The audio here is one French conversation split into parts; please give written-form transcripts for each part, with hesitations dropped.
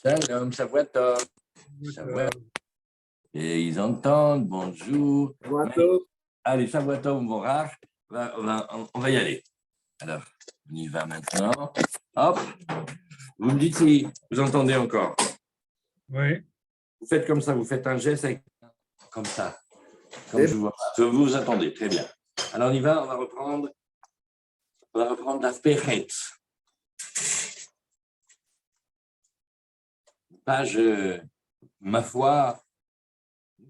Shalom, Shavuot. Et ils entendent, bonjour. Allez, Shavuot, Morach, on va y aller. Alors, on y va maintenant. Hop, vous me dites si vous entendez encore. Oui. Vous faites comme ça, vous faites un geste avec, comme ça. Comme je vois. Vous attendez, très bien. Alors, on y va, on va reprendre la Pechet. Page, ma foi,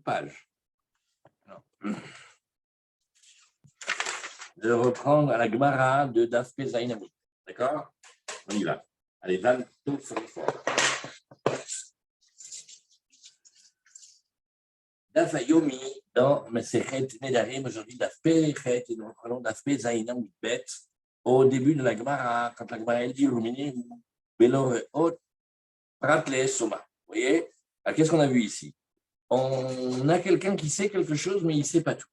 page. Alors, de reprendre à la Gemara de Daf Pei Zayin Amud. D'accord? On y va. Allez, Van, tout sur le fond. Daf Ayomi, dans Mesechet Nedarim, aujourd'hui Daf Pechet, et nous reprenons Daf Pei Zayin Amud Bet, au début de la Gemara, quand la Gemara elle dit Rumini ou Beloreot Pratle Soma. Vous voyez? Alors, qu'est-ce qu'on a vu ici? On a quelqu'un qui sait quelque chose, mais il ne sait pas tout.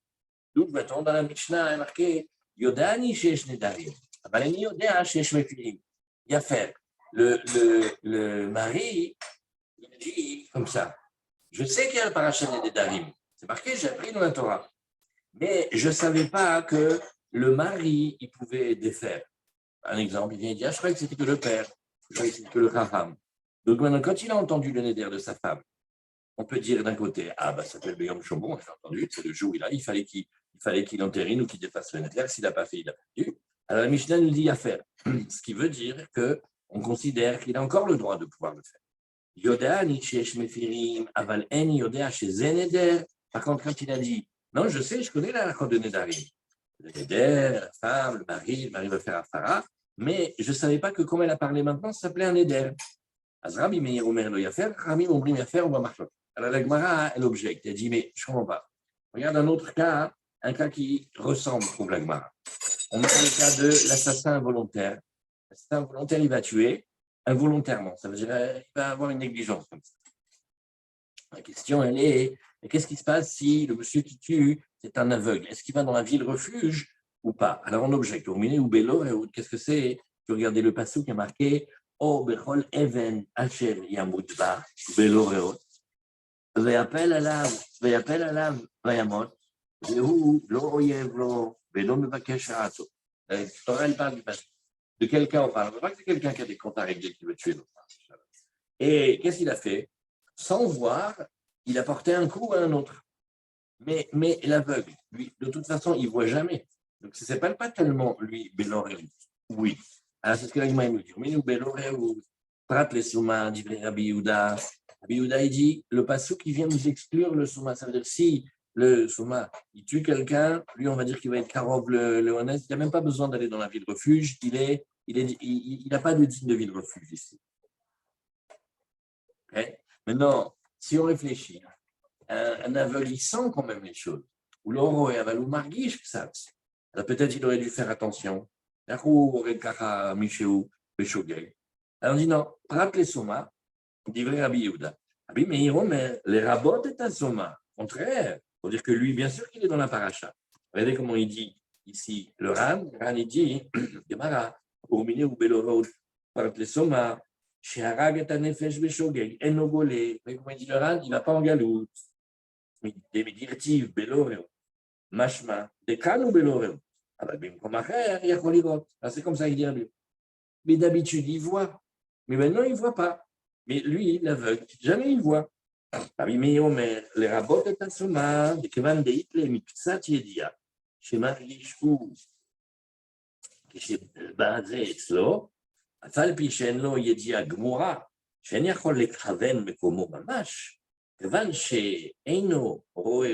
D'où va-t-on dans la Mishnah, il est marqué Yodani Shesh Nedarim. Abalani Yodea Shesh Mefirim. Il y a faire. Le mari, il dit comme ça. Je sais qu'il y a le parachat des Nedarim. C'est marqué, j'ai appris dans la Torah. Mais je ne savais pas que le mari, il pouvait défaire. Un exemple, il vient dire, je croyais que c'était que le père. Je croyais que c'était que le Raham. Donc maintenant, quand il a entendu le Neder de sa femme, on peut dire d'un côté, ah bah ça s'appelle Beyom Shomon, j'ai entendu, c'est le jour où il fallait qu'il entérine ou qu'il défasse le Neder. S'il n'a pas fait, il a perdu. Alors la Mishnah nous dit à faire. Ce qui veut dire qu'on considère qu'il a encore le droit de pouvoir le faire. Yoda Nietzsche Mefirim Aval En Yoda chez Zeneder. Par contre, quand il a dit, non, je sais, je connais la raccord de Nedarim. Le Neder, la femme, le mari va faire Afara, mais je ne savais pas que comme elle a parlé maintenant, ça s'appelait un Neder. Azrabi Meir Omer Lo Yafer, Rami Ombrim Yafer, on va marcher. Alors la Gemara, elle objecte, elle dit, mais je ne comprends pas. Regarde un autre cas, un cas qui ressemble au la Gemara. On a le cas de l'assassin involontaire. L'assassin involontaire, il va tuer involontairement. Ça veut dire qu'il va avoir une négligence comme ça. La question, elle est, mais qu'est-ce qui se passe si le monsieur qui tue, c'est un aveugle? Est-ce qu'il va dans la ville refuge ou pas? Alors on objecte. Ou Bélo, qu'est-ce que c'est? Tu regardez le passage qui est marqué O Bechol Even Asher Yamudba Bélo Reot. ויפל עליו וימות, והוא לא אויב לו ולא מבקש רעתו. Torah, elle parle de quelqu'un, on parle pas que c'est quelqu'un qui a des comptes à régler qui veut tuer l'autre. Et qu'est-ce qu'il a fait? Sans voir, il a porté un coup à un autre. Mais l'aveugle, lui, de toute façon, il ne voit jamais. Donc, ça ne s'appelle pas tellement, lui, Béloréou. Oui. Alors, c'est ce que l'Agma nous dit. Mais nous, Béloréou, Prat les Souma, dit Rabbi Yehuda. Rabbi Yehuda, il dit, le passou qui vient nous exclure le Souma. Ça veut dire, si le Souma, il tue quelqu'un, lui, on va dire qu'il va être Karov le honnête. Il n'a même pas besoin d'aller dans la ville refuge. Il n'a pas de digne de ville refuge ici. Okay? Maintenant, si on réfléchit, un aveugle, il sent quand même les choses. Ou l'oro et avalou marguiche, ça. Alors peut-être il aurait dû faire attention. Alors on dit non, prat les soma, dit vrai Rabbi Yehuda. Rabbi Meir, mais les rabots est un soma. Au contraire, il faut dire que lui, bien sûr qu'il est dans la paracha. Regardez comment il dit ici, le Ran il dit, Gemara, pour miner ou belorod, prat les soma, chez Harag et un nefesh beshogeg, enogolé. Vous voyez comment il dit le Ran, il ne va pas en galoute. Des directives, beloreo, mashma, des canaux beloreo. C'est comme ça qu'il dit à lui. Mais d'habitude, il voit. Mais maintenant, il ne voit pas. Mais lui, l'aveugle, jamais il voit. Mais les rabots de Tassoma, des Kevan de Hitler, Mipsat Yedia, chez Marishou, chez Bazé Etzlo, Afal Pichenlo Yedia Gmora, שאין יכול לכוון מקומו ממש, כיוון שאינו רואה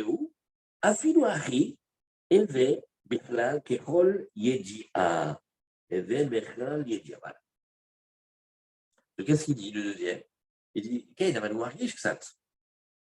אפילו אחי, הווה בכלל ככל ידיעה. הווה בכלל ידיעה. Donc, qu'est-ce qu'il dit, le deuxième? Il dit,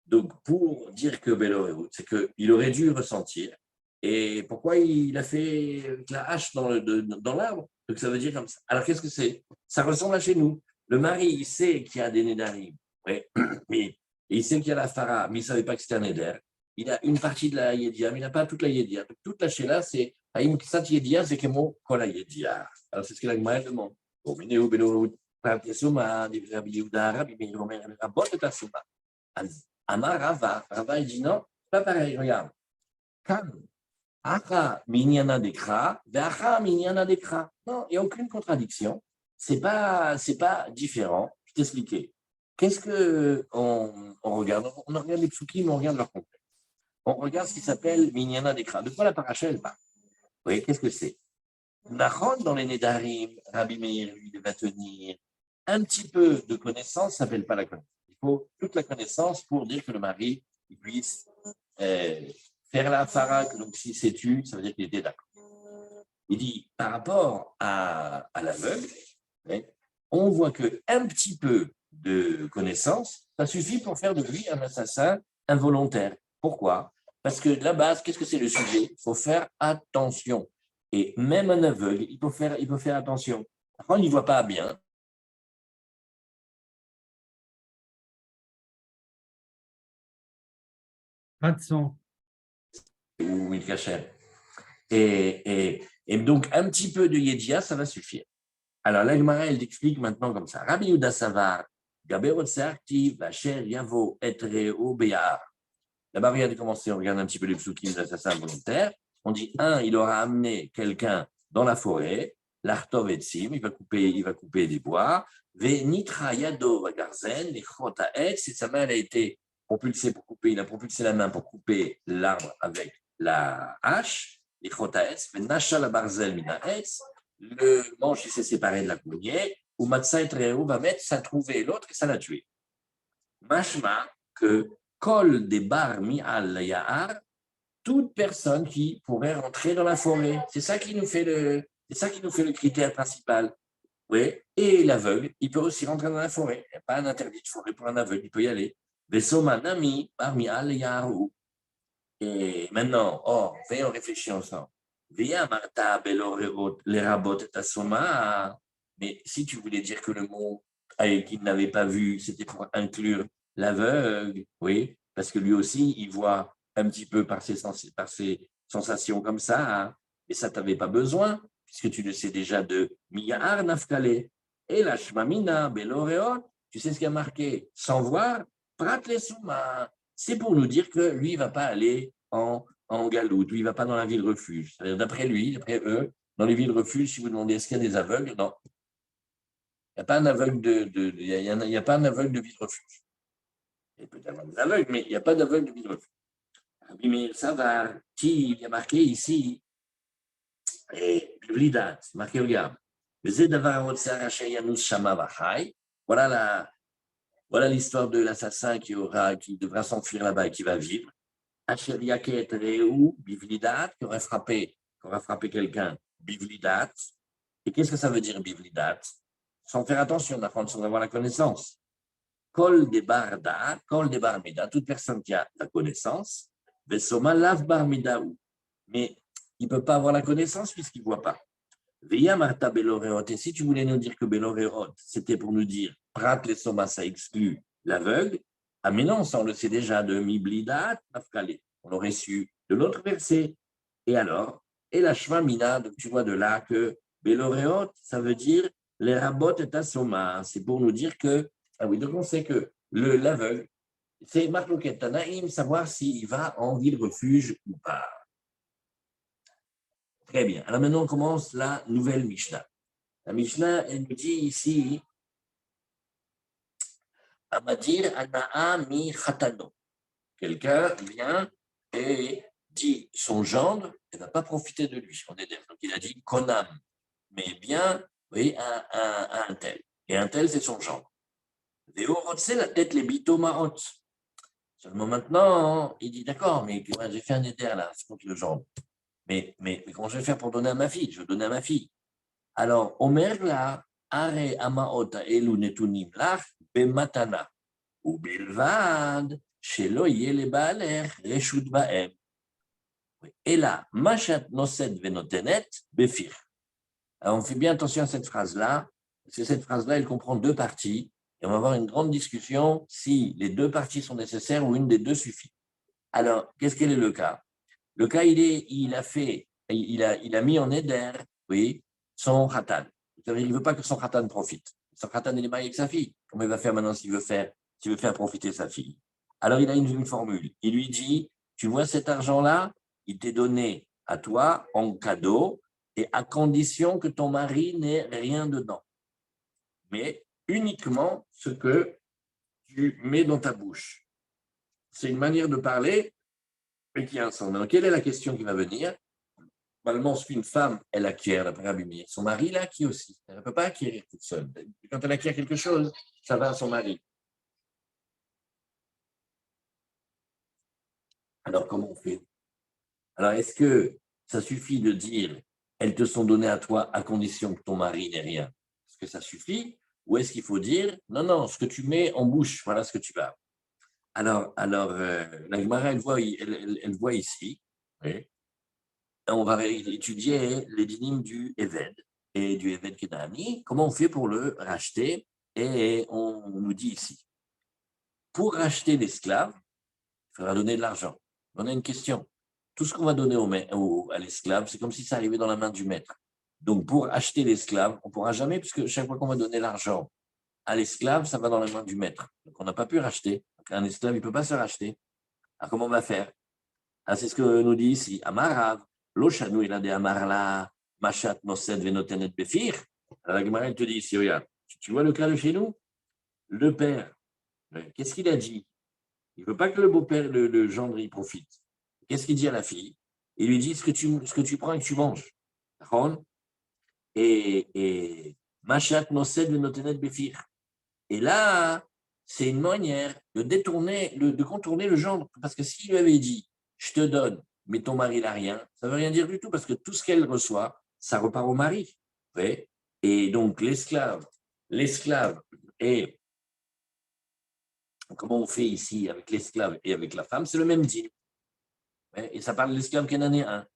donc, pour dire que Bélo, c'est qu'il aurait dû ressentir. Et pourquoi il a fait la hache dans l'arbre? Donc, ça veut dire comme ça. Alors, qu'est-ce que c'est? Ça ressemble à chez nous. Le mari, il sait qu'il y a des Nédarim, ouais, mais il sait qu'il y a la Farah, mais il ne savait pas que c'était un Néder. Il a une partie de la Yedia, mais il n'a pas toute la Yedia. Donc, toute la Sheila, c'est Haïm Ksat Yedia, c'est Kemo Kol Yedia. Alors, c'est ce que la Gemara demande. פרט לסומה, דברי רבי יהודה, רבי מאיר אומר, לרבות את הסומה. אז אמר רבא, רבא il dit non, pas pareil, regarde. כאן, אחא מעניינה דקרא, ואחא מעניינה דקרא. Non, il n'y a aucune contradiction. C'est pas différent. Je t'expliquais. Qu'est-ce qu'on regarde? On regarde les psukim, on regarde leur contexte. On regarde ce qui s'appelle Minyana Dekra. De quoi la paracha elle parle? Oui, qu'est-ce que c'est? Nachon, dans les Nédarim, Rabbi Meir, lui, il va tenir un petit peu de connaissance, ça s'appelle pas la connaissance. Il faut toute la connaissance pour dire que le mari il puisse faire la farak. Donc, si c'est tu, ça veut dire qu'il était d'accord. Il dit, par rapport à l'aveugle, on voit qu'un petit peu de connaissance, ça suffit pour faire de lui un assassin involontaire. Pourquoi? Parce que la base, qu'est-ce que c'est le sujet? Il faut faire attention. Et même un aveugle, il peut faire attention. Après, on n'y voit pas bien. Pas de son. Ou il cachait. Et donc, un petit peu de Yedia, ça va suffire. Alors, la Gemara, elle explique maintenant comme ça. Rabbi Yehuda Savar, Gaberot Sarti, Vacher, Yavo, Etreo, Béar. D'abord, il a commencé, on regarde un petit peu les psukim d'assassin volontaire. On dit, il aura amené quelqu'un dans la forêt, l'Artov Etzim, il va couper des bois, Venitra Yado Vagarzen, les Chota Etz, et sa main a été propulsée pour couper, il a propulsé la main pour couper l'arbre avec la hache, les Chota Etz, Venacha la Barzel Mina Etz, le manche s'est séparé de la cognée, ou Matsa Etreo va mettre, ça a trouvé l'autre et ça l'a tué. Mashma que Kol des bar mi al ya'ar, toute personne qui pourrait rentrer dans la forêt. C'est ça qui nous fait le critère principal. Oui. Et l'aveugle, il peut aussi rentrer dans la forêt. Il n'y a pas un interdit de forêt pour un aveugle, il peut y aller. Vesoma nami bar mi al ya'aru. Et maintenant, venons réfléchir ensemble. Via Martha Belorerot, les rabot et asoma. Mais si tu voulais dire que le mot qu'il n'avait pas vu, c'était pour inclure l'aveugle, oui, parce que lui aussi, il voit un petit peu par ses sensations comme ça, hein, mais ça, tu n'avais pas besoin, puisque tu le sais déjà de Miyahar Nafkale. Et la Shmamina, Beloreot, tu sais ce qu'il y a marqué, sans voir, Prat les Souma. C'est pour nous dire que lui, il ne va pas aller en galoute, lui, il ne va pas dans la ville refuge. D'après lui, d'après eux, dans les villes refuges, si vous demandez est-ce qu'il y a des aveugles, non. Il n'y a pas un aveugle il y a pas un aveugle de ville refuge. Il peut y avoir des aveugles, mais il n'y a pas d'aveugle de ville refuge. Rabbi Meir Savar, qui il y a marqué ici, et Vlidat, marqué, regarde. Voilà l'histoire de l'assassin qui devra s'enfuir là-bas et qui va vivre. Asher Yaket Reu, Bivlidat, qui aura frappé quelqu'un, Bivlidat. Et qu'est-ce que ça veut dire, Bivlidat? Sans faire attention, sans avoir la connaissance. Kol de barda, kol de barmida, toute personne qui a la connaissance, vesoma lav barmidaou. Mais il ne peut pas avoir la connaissance puisqu'il ne voit pas. Veya marta beloreot. Et si tu voulais nous dire que beloreot, c'était pour nous dire prat les soma, ça exclut l'aveugle, ah mais non, ça on le sait déjà de miblidat, nafkale. On l'aurait su de l'autre verset. Et alors, et la shvamina, donc tu vois de là que beloreot, ça veut dire les rabot et asoma. C'est pour nous dire que ah oui, donc on sait que l'aveugle, c'est Marloquet Tanaïm, savoir s'il va en ville refuge ou pas. Très bien. Alors maintenant, on commence la nouvelle Mishnah. La Mishnah, elle nous dit ici, Amadir Anaa mi Khatano. Quelqu'un vient et dit son gendre, il ne va pas profiter de lui. Donc il a dit Konam, mais bien, oui, un tel. Et un tel, c'est son gendre. C'est la tête les bitomaot. Seulement maintenant, il dit d'accord, mais j'ai fait un éder là, c'est contre le genre. Mais comment je vais faire pour donner à ma fille? Je veux donner à ma fille. Alors, Omer là, are amaota elu netunim lach bematana ou bilvad shelo yele baaler reshut baem. Et là, machat noset venotenet befir. Alors, on fait bien attention à cette phrase-là, parce que cette phrase-là, elle comprend deux parties. Et on va avoir une grande discussion si les deux parties sont nécessaires ou une des deux suffit. Alors, quel est le cas? Le cas, il a mis en éder, oui, son khatan. C'est-à-dire qu'il ne veut pas que son khatan profite. son khatan, il est marié avec sa fille. Comment il va faire maintenant s'il veut faire profiter sa fille? Alors, il a une formule. Il lui dit, tu vois cet argent-là, il t'est donné à toi en cadeau et à condition que ton mari n'ait rien dedans. Mais uniquement ce que tu mets dans ta bouche. C'est une manière de parler, mais qui a un sens. Maintenant, quelle est la question qui va venir? Normalement, si une femme, elle acquiert, d'après Rabbi Meir, son mari l'acquiert aussi. Elle ne peut pas acquérir toute seule. Quand elle acquiert quelque chose, ça va à son mari. Alors, comment on fait? Alors, est-ce que ça suffit de dire elles te sont données à toi à condition que ton mari n'ait rien? Est-ce que ça suffit? Ou est-ce qu'il faut dire non, non, ce que tu mets en bouche, voilà ce que tu as. Alors la Gemara, elle voit ici, oui, on va étudier les dynimes du Eved et du Eved Kenani. Comment on fait pour le racheter? Et on nous dit ici, pour racheter l'esclave, il faudra donner de l'argent. On a une question. Tout ce qu'on va donner à l'esclave, c'est comme si ça arrivait dans la main du maître. Donc, pour acheter l'esclave, on ne pourra jamais, puisque chaque fois qu'on va donner l'argent à l'esclave, ça va dans la main du maître. Donc, on n'a pas pu racheter. Donc, un esclave, il ne peut pas se racheter. Alors, comment on va faire? Ah, c'est ce que nous dit ici. Amarav, Loshanu, il a des Amarla, Machat, Nosed, Venotenet, Befir. Alors, la Gemara, elle te dit ici, regarde, tu vois le cas de chez nous? Le père, qu'est-ce qu'il a dit? Il ne veut pas que le beau-père, le gendre, il profite. Qu'est-ce qu'il dit à la fille? Il lui dit ce que tu prends et que tu manges. Et Machat, Nosed, Venotenet, Befir. Et là, c'est une manière de détourner, de contourner le gendre. Parce que s'il lui avait dit, je te donne, mais ton mari n'a rien, ça ne veut rien dire du tout, parce que tout ce qu'elle reçoit, ça repart au mari. Ouais. Et donc, l'esclave est, comment on fait ici avec l'esclave et avec la femme, c'est le même deal. Ouais. Et ça parle de l'esclave cananéen.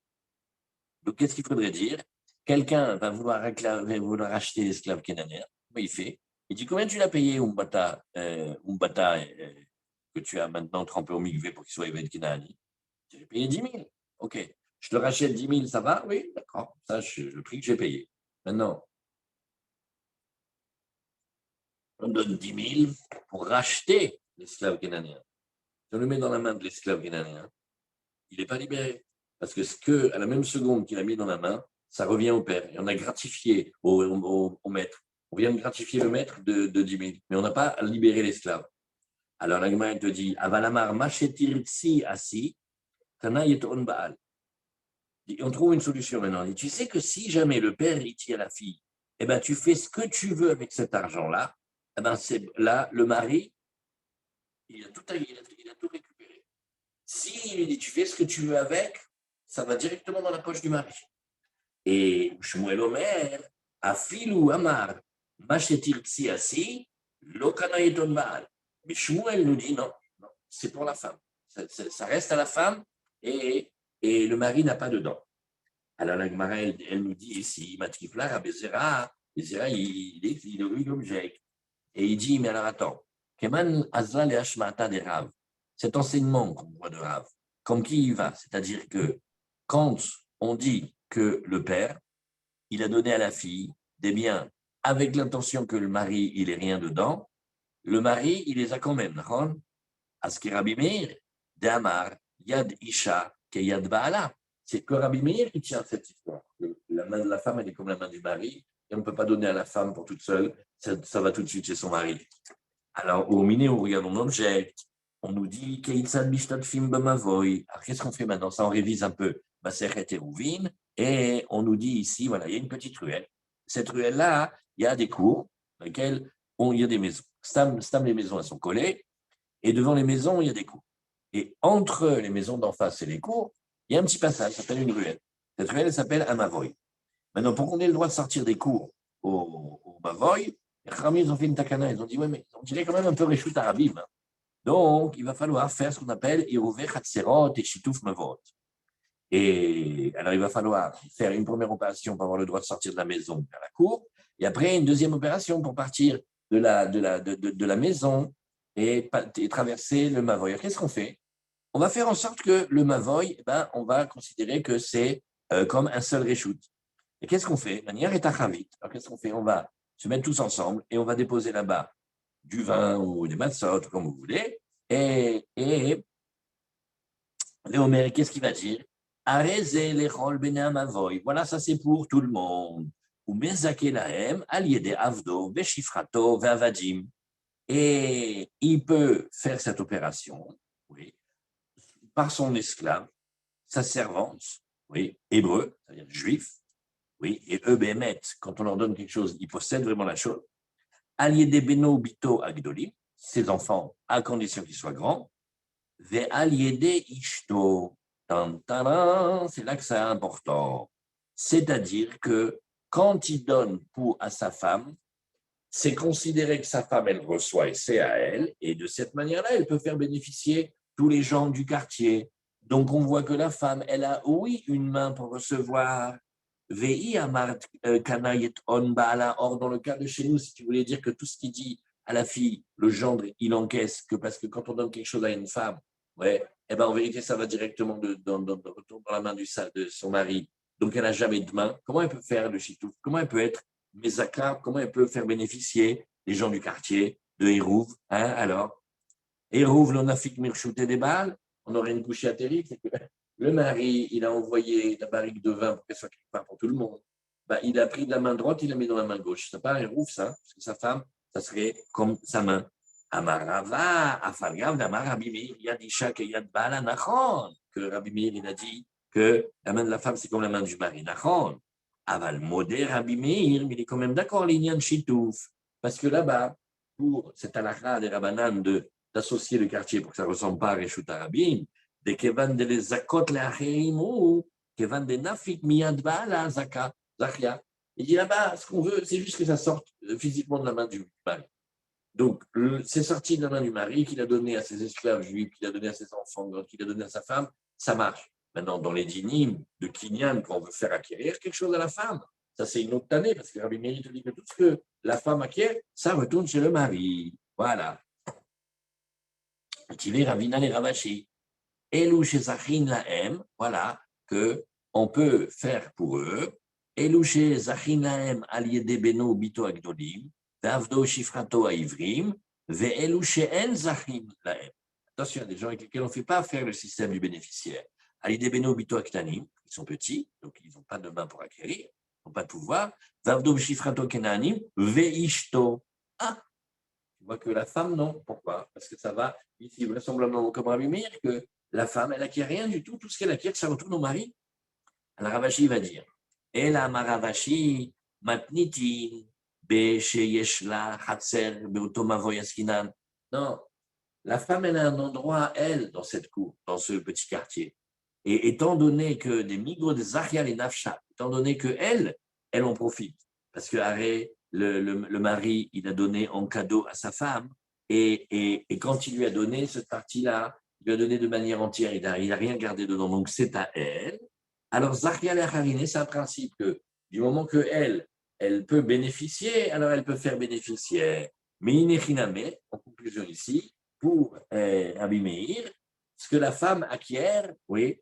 Donc, qu'est-ce qu'il faudrait dire? Quelqu'un va vouloir acheter l'esclave cananéen. Comment il fait? Il dit, combien tu l'as payé, Umbata, que tu as maintenant trempé au mikvé pour qu'il soit Eved Kenani? J'ai payé 10 000. OK. Je te rachète 10 000, ça va? Oui, d'accord. Ça, c'est le prix que j'ai payé. Maintenant, on donne 10 000 pour racheter l'esclave cananéen. Si on le met dans la main de l'esclave cananéen, il n'est pas libéré. Parce que à la même seconde qu'il a mis dans la main, ça revient au père. Et on a gratifié au maître. On vient de gratifier le maître de 10 000. Mais on n'a pas libéré l'esclave. Alors la Gemara te dit, Avalamar machetirtsi asi, kana yeton baal. On trouve une solution maintenant. Et tu sais que si jamais le père il tire la fille, eh ben, tu fais ce que tu veux avec cet argent-là, eh ben, c'est, là, le mari, il a tout récupéré. S'il lui dit, tu fais ce que tu veux avec, ça va directement dans la poche du mari. Et Shmuel Omer, Afilou Amar, Machetir Tsiasi, Lokanaïton Baal. Mais Shmuel nous dit non, non, c'est pour la femme. Ça reste à la femme et le mari n'a pas dedans. Alors la Gemara, elle nous dit ici, Matrifla, Rabezera, Bezera, il objecte. Et il dit, mais alors attends, Keman Azla le Hashmata de Rav, cet enseignement qu'on voit de Rav, comme qui il va? C'est-à-dire que quand on dit que le père, il a donné à la fille des biens avec l'intention que le mari, il n'ait rien dedans, le mari, il les a quand même. Aski Rabbi Meir, Damar, Yad Isha, ke Yad Baala. C'est que Rabbi Meir qui tient cette histoire. La main de la femme, elle est comme la main du mari, et on ne peut pas donner à la femme pour toute seule, ça va tout de suite chez son mari. Alors, au miné, on regarde mon objet, on nous dit Keitzad Bishtat Fim Bamavoy. Alors, qu'est-ce qu'on fait maintenant? Ça, on révise un peu Masechet Eruvin, et on nous dit ici, voilà, il y a une petite ruelle. Cette ruelle-là, il y a des cours dans lesquels il y a des maisons. Stam, les maisons, elles sont collées, et devant les maisons, il y a des cours. Et entre les maisons d'en face et les cours, il y a un petit passage, ça s'appelle une ruelle. Cette ruelle, elle s'appelle un Mavoy. Maintenant, pour qu'on ait le droit de sortir des cours au Mavoy, les Khamis, ils ont fait une takana, ils ont dit, ouais, mais on dirait quand même un peu Réchout Arabim. Donc, il va falloir faire ce qu'on appelle Irouvé Khatserot et Chitouf Mavot. Et alors, il va falloir faire une première opération pour avoir le droit de sortir de la maison vers la cour, et après une deuxième opération pour partir de la maison et traverser le Mavoy. Qu'est-ce qu'on fait? On va faire en sorte que le Mavoy, on va considérer que c'est comme un seul Réchout. Et qu'est-ce qu'on fait? Manière est achavit. Alors, qu'est-ce qu'on fait? On va se mettent tous ensemble et on va déposer là-bas du vin ou des matzot, comme vous voulez. Et Léomer, qu'est-ce qu'il va dire? Arezé lechol bnei amavoy. Voilà, ça c'est pour tout le monde. Ou mezake lahem, aliede avdo, veshifrato, ve'avadim. Et il peut faire cette opération, oui, par son esclave, sa servante, oui, hébreu, c'est-à-dire juif, oui, et eux, bémet, quand on leur donne quelque chose, ils possèdent vraiment la chose. Aliede beno bito agdolim, ses enfants, à condition qu'ils soient grands, ve'aliede ishto. C'est là que c'est important. C'est-à-dire que quand il donne pour à sa femme, c'est considéré que sa femme, elle reçoit et c'est à elle, et de cette manière-là, elle peut faire bénéficier tous les gens du quartier. Donc, on voit que la femme, elle a, oui, une main pour recevoir. Vei amart kanayet on baala. Or, dans le cas de chez nous, si tu voulais dire que tout ce qu'il dit à la fille, le gendre, il encaisse, que parce que quand on donne quelque chose à une femme, ouais, eh ben, en vérité, ça va directement dans la main de son mari. Donc, elle n'a jamais de main. Comment elle peut faire le chitouf? Comment elle peut être Mezaka, comment elle peut faire bénéficier les gens du quartier de Hérouv, hein, alors Hérouv, l'onafik mirchouté des balles, on aurait une couche terrible, c'est que le mari, il a envoyé la barrique de vin pour qu'elle soit quelque part pour tout le monde. Ben, il a pris de la main droite, il l'a mis dans la main gauche. C'est pas Hérouv, ça, parce que sa femme, ça serait comme sa main. Amarava, Afalgav, Damar, Rabimir, Yad Ishak et Yad Bala, Nachon, que Rabimir, il a dit que la main de la femme, c'est comme la main du mari, Nachon. Aval modé Rabbi Meir, mais il est quand même d'accord, l'Inyan Chitouf. Parce que là-bas, pour cette halakha des Rabbanan d'associer le quartier pour que ça ne ressemble pas à Reshut Arabim, de Kevan de les Zakot le Acherim ou Kevan de Nafik Miyad Baala Zaka, Zachia. Il dit là-bas, ce qu'on veut, c'est juste que ça sorte physiquement de la main du mari. Donc, c'est sorti de la main du mari qu'il a donné à ses esclaves juifs, qu'il a donné à ses enfants, qu'il a donné à sa femme, ça marche. Maintenant, dans les dynimes de Kinyan, quand on veut faire acquérir quelque chose à la femme, ça c'est une autre année, parce que Rabbi Meir te dit que tout ce que la femme acquiert, ça retourne chez le mari. Voilà. Tivé Ravina les Ravashi. Elou chez Zachin Lahem, voilà, que on peut faire pour eux. Elou chez Zachin Lahem, Aliede Beno Bito Agdolim, Davdo Shifrato Aivrim, Ve'elou chez En Zachin Lahem. Attention, il y a des gens avec lesquels on ne fait pas faire le système du bénéficiaire. Aliede Beno Bito Aktanim, ils sont petits, donc ils n'ont pas de main pour acquérir, ils n'ont pas de pouvoir. Davdo Shifrato Kenanim, Ve'ishto. Ah, tu vois que la femme, non. Pourquoi? Parce que ça va, ici, vraisemblablement, comme Rabbi Meir, que la femme, elle n'acquiert rien du tout. Tout ce qu'elle acquiert, ça retourne au mari. Alors Ravashi va dire Et la Maravashi, matnitin, yeshla, hatser, beotomavoyaskinan. Non, la femme, elle a un endroit, elle, dans cette cour, dans ce petit quartier. Et étant donné que des migros des Achial et Nafsha, étant donné que elle en profite, parce que Haré, le mari, il a donné en cadeau à sa femme, et quand il lui a donné cette partie-là, il lui a donné de manière entière, il n'a rien gardé dedans, donc c'est à elle. Alors, Zachial et Harine, c'est un principe que du moment que elle peut bénéficier, alors elle peut faire bénéficier. Mais Inechiname, en conclusion ici, pour Rabbi Meir, ce que la femme acquiert, oui,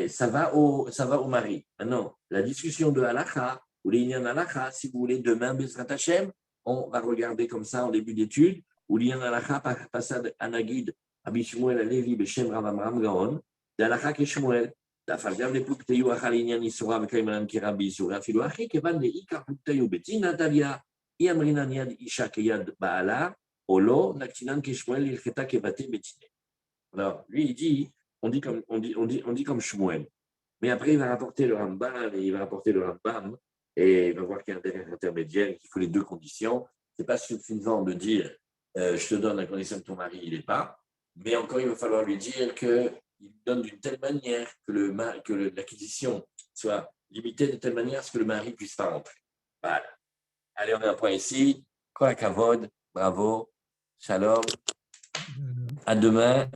ça va au mari. Maintenant, la discussion de halakha, ou les lignes halakha, si vous voulez, demain, Bezrat Hashem, on va regarder comme ça en début d'étude, ou lignes halakha, passade Anagid, Rabbi Shmuel Alevi, Beshem Rav Amram Gaon, d'halakha que Shmuel, d'affal גם לפוקטיו אחר עניין איסורה וקיימנן כרבי איסורה, אפילו אחי כיוון לעיקר פוקטיו בדין נדליה, אי אמרינן יד אישה כיד בעלה, ou לא, נקטינן כשמואל הלכתה כבתי בדיני. Alors, lui, il dit, on dit comme Shmuel. Mais après, il va rapporter le Rambam, et il va voir qu'il y a un dernier intermédiaire, qu'il faut les deux conditions. Ce n'est pas suffisant de dire, je te donne la condition que ton mari, il n'est pas, mais encore, il va falloir lui dire qu'il donne d'une telle manière que l'acquisition soit limitée de telle manière à ce que le mari ne puisse pas rentrer. Voilà. Allez, on met un point ici. Kol hakavod, bravo, shalom, à demain.